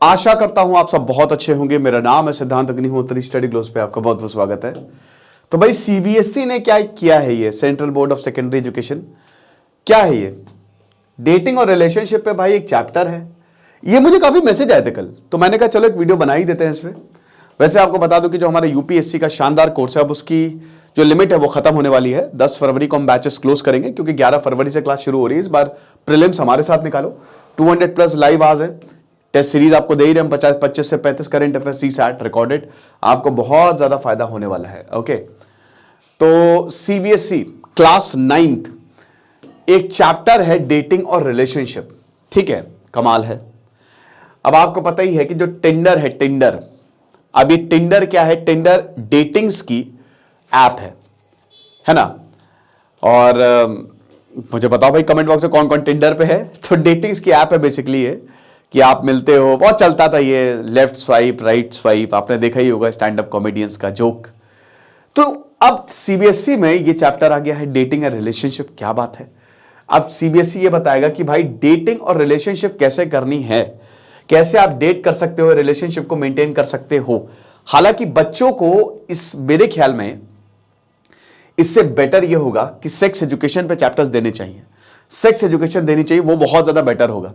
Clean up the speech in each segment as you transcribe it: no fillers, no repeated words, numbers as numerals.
आशा करता हूं आप सब बहुत अच्छे होंगे। मेरा नाम है सिद्धांत अग्निहोत्री, स्टडी ग्लोस पे आपका बहुत बहुत स्वागत है। तो भाई सीबीएसई ने क्या किया है, ये central board of secondary education क्या है ये डेटिंग और रिलेशनशिप पे भाई एक चैप्टर है। ये मुझे काफी मैसेज आए थे कल, तो मैंने कहा चलो एक वीडियो बना ही देते हैं इसमें। वैसे आपको बता दूं कि जो हमारे यूपीएससी का शानदार कोर्स है, अब उसकी जो लिमिट है वो खत्म होने वाली है। 10 फरवरी को हम बैचेस क्लोज करेंगे, क्योंकि 11 फरवरी से क्लास शुरू हो रही है। इस बार प्रीलिम्स हमारे साथ निकालो। 200 प्लस लाइव आवर्स है। टेस्ट सीरीज आपको दे ही रहे हम 25 से 35 करंट अफेयर्स CSAT रिकॉर्डेड। आपको बहुत ज्यादा फायदा होने वाला है। ओके, तो सीबीएसई क्लास 9th एक चैप्टर है डेटिंग और रिलेशनशिप। ठीक है, कमाल है। अब आपको पता ही है कि जो टिंडर है, टिंडर, अब ये टिंडर क्या है? टिंडर डेटिंग्स की ऐप है ना। और मुझे बताओ भाई कमेंट बॉक्स में कौन कौन टिंडर पे है। तो डेटिंग्स की ऐप है बेसिकली ये, कि आप मिलते हो। बहुत चलता था ये लेफ्ट स्वाइप राइट स्वाइप, आपने देखा ही होगा स्टैंड अप कॉमेडियंस का जोक। तो अब सीबीएसई में ये चैप्टर आ गया है डेटिंग एंड रिलेशनशिप। क्या बात है। अब सीबीएसई ये बताएगा कि भाई डेटिंग और रिलेशनशिप कैसे करनी है, कैसे आप डेट कर सकते हो, रिलेशनशिप को मेंटेन कर सकते हो। हालांकि बच्चों को इस मेरे ख्याल में इससे बेटर ये होगा कि सेक्स एजुकेशन पे चैप्टर्स देने चाहिए, सेक्स एजुकेशन देनी चाहिए, वो बहुत ज्यादा बेटर होगा।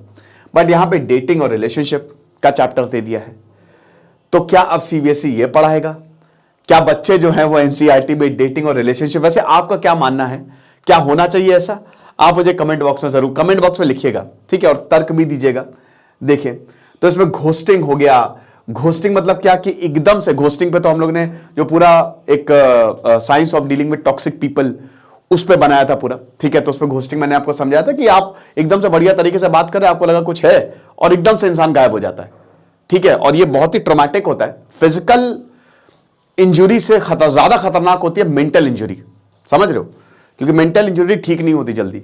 बट यहां पे डेटिंग और रिलेशनशिप का चैप्टर दे दिया है। तो क्या अब सीबीएसई ये पढ़ाएगा? क्या बच्चे जो हैं वो एनसीईआरटी में डेटिंग और रिलेशनशिप, वैसे आपका क्या मानना है, क्या होना चाहिए ऐसा? आप मुझे कमेंट बॉक्स में जरूर कमेंट बॉक्स में लिखिएगा, ठीक है, और तर्क भी दीजिएगा। देखिए, तो इसमें घोस्टिंग हो गया। घोस्टिंग मतलब क्या कि एकदम से घोस्टिंग पे तो हम लोग ने जो पूरा एक science of dealing with toxic people उस पे बनाया था पूरा। ठीक है, तो उसमें घोस्टिंग मैंने आपको समझाया था कि आप एकदम से बढ़िया तरीके से बात कर रहे हैं, आपको लगा कुछ है और एकदम से इंसान गायब हो जाता है। ठीक है, और ये बहुत ही ट्रॉमेटिक होता है। फिजिकल इंजुरी से ज्यादा खतरनाक होती है मेंटल इंजुरी, समझ रहे हो, क्योंकि मेंटल इंजुरी ठीक नहीं होती जल्दी।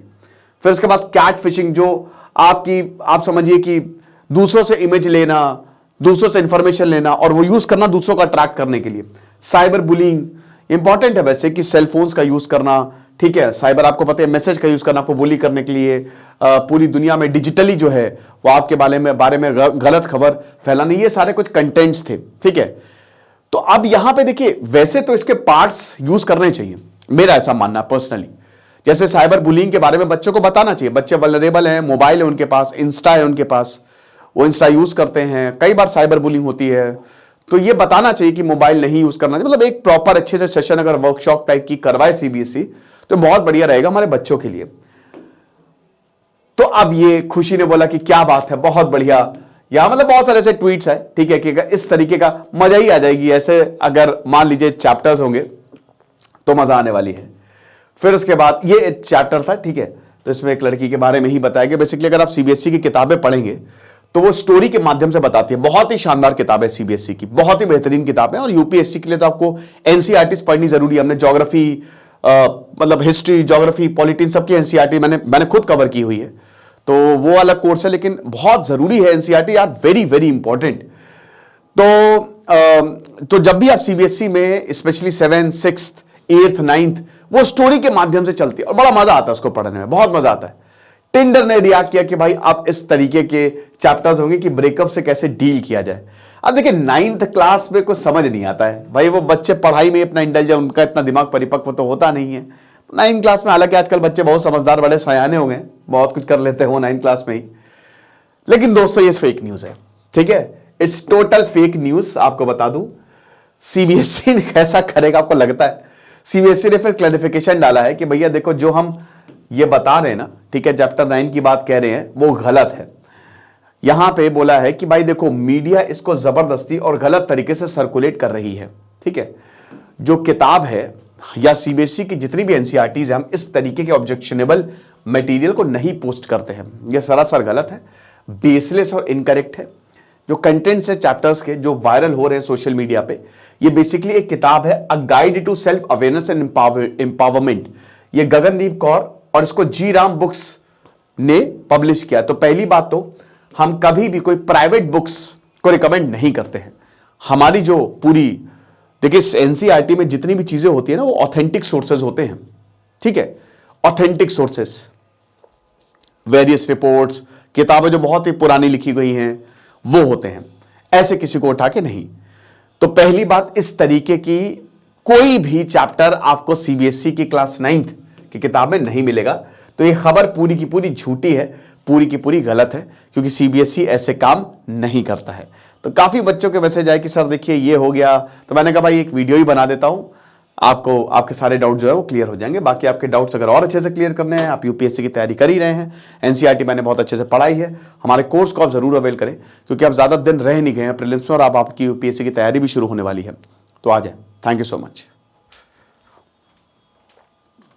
फिर उसके बाद कैट फिशिंग, जो आप समझिए कि दूसरों से इमेज लेना, दूसरों से इंफॉर्मेशन लेना और वो यूज करना दूसरों का ट्रैक करने के लिए। साइबर बुलिंग इंपॉर्टेंट है वैसे, कि सेलफोन्स का यूज करना। ठीक है, साइबर आपको पता है मैसेज का यूज करना आपको बुली करने के लिए। पूरी दुनिया में डिजिटली जो है वो आपके बारे में गलत खबर फैलाना, ये सारे कुछ कंटेंट्स थे। ठीक है, तो अब यहां पे देखिए, वैसे तो इसके पार्ट्स यूज करने चाहिए, मेरा ऐसा मानना पर्सनली। जैसे साइबर बुलिंग के बारे में बच्चों को बताना चाहिए। बच्चे वल्नरेबल हैं, मोबाइल है उनके पास, इंस्टा है उनके पास, वो इंस्टा यूज करते हैं, कई बार साइबर बुलिंग होती है। तो ये बताना चाहिए कि मोबाइल नहीं यूज करना चाहिए। मतलब एक प्रॉपर अच्छे से सेशन अगर वर्कशॉप टाइप की करवाए सीबीएसई तो बहुत बढ़िया रहेगा हमारे बच्चों के लिए। तो अब ये खुशी ने बोला कि क्या बात है, बहुत बढ़िया। यहां मतलब बहुत सारे ऐसे ट्वीट्स है, ठीक है, कि इस तरीके का मजा ही आ जाएगी। ऐसे अगर मान लीजिए चैप्टर्स होंगे तो मजा आने वाली है। फिर उसके बाद ये चैप्टर था, ठीक है, तो इसमें एक लड़की के बारे में ही बताया गया। बेसिकली अगर आप सीबीएसई की किताबें पढ़ेंगे तो वो स्टोरी के माध्यम से बताती है। बहुत ही शानदार किताब है सीबीएसई की, बहुत ही बेहतरीन किताब है। और यूपीएससी के लिए तो आपको एनसीईआरटी पढ़नी जरूरी है। हमने ज्योग्राफी, मतलब हिस्ट्री, ज्योग्राफी, पॉलिटिक्स सबकी एनसीईआरटी मैंने खुद कवर की हुई है, तो वो अलग कोर्स है, लेकिन बहुत जरूरी है एनसीईआरटी यार, वेरी वेरी इंपॉर्टेंट। तो जब भी आप सीबीएसई में specially 7th 6th 8th 9th वो स्टोरी के माध्यम से चलती है और बड़ा मजा आता है उसको पढ़ने में, बहुत मजा आता है। टिंडर ने रिएक्ट किया कि भाई आप इस तरीके के चैप्टर्स होंगे कि ब्रेकअप से कैसे डील किया जाए। अब देखिए 9th क्लास में कुछ समझ नहीं आता है भाई, वो बच्चे पढ़ाई में इतना इंटेलिजेंट, उनका इतना दिमाग परिपक्व तो होता नहीं है 9th क्लास में। हालांकि आजकल बच्चे बहुत समझदार, बड़े सयाने हो गए, बहुत कुछ कर लेते हो 9th क्लास में ही। लेकिन दोस्तों ये फेक न्यूज है, ठीक है, इट्स टोटल फेक न्यूज। आपको बता दूं सीबीएसई ने कैसा करेगा आपको लगता है? सीबीएसई ने फिर क्लैरिफिकेशन डाला है कि भैया देखो, जो हम ये बता रहे हैं ना, ठीक है, चैप्टर 9 की बात कह रहे हैं, वो गलत है। यहां पे बोला है कि भाई देखो, मीडिया इसको जबरदस्ती और गलत तरीके से सर्कुलेट कर रही है। ठीक है, जो किताब है या सीबीएसई की जितनी भी एनसीईआरटीज है, हम इस तरीके के ऑब्जेक्शनेबल मटेरियल को नहीं पोस्ट करते हैं। यह सरासर गलत है, बेसलेस और इनकरेक्ट है। जो कंटेंट्स है चैप्टर्स के जो वायरल हो रहे हैं सोशल मीडिया पे, ये बेसिकली एक किताब है, a guide to self awareness and empowerment. ये गगनदीप कौर और इसको जी राम बुक्स ने पब्लिश किया। तो पहली बात तो हम कभी भी कोई प्राइवेट बुक्स को रिकमेंड नहीं करते हैं। हमारी जो पूरी, देखिए एनसीईआरटी में जितनी भी चीजें होती है ना, वो ऑथेंटिक सोर्सेज होते हैं। ठीक है, ऑथेंटिक सोर्सेस, वेरियस रिपोर्ट्स, किताबें जो बहुत ही पुरानी लिखी गई हैं, वो होते हैं, ऐसे किसी को उठा के नहीं। तो पहली बात, इस तरीके की कोई भी चैप्टर आपको सीबीएसई की क्लास 9th की किताब में नहीं मिलेगा। तो ये खबर पूरी की पूरी झूठी है, पूरी की पूरी गलत है, क्योंकि सीबीएसई ऐसे काम नहीं करता है। तो काफी बच्चों के मैसेज आए कि सर देखिए ये हो गया, तो मैंने कहा भाई एक वीडियो ही बना देता हूं, आपको आपके सारे डाउट जो है वो क्लियर हो जाएंगे। बाकी आपके डाउट्स अगर और अच्छे से क्लियर करने हैं, आप यूपीएससी की तैयारी कर ही रहे हैं, एनसीईआरटी मैंने बहुत अच्छे से पढ़ाई है, हमारे कोर्स को आप जरूर अवेल करें, क्योंकि आप ज्यादा दिन रह नहीं गए हैं प्रीलिम्स में और आप आपकी यूपीएससी की तैयारी भी शुरू होने वाली है। तो आ जाए। Thank you so much.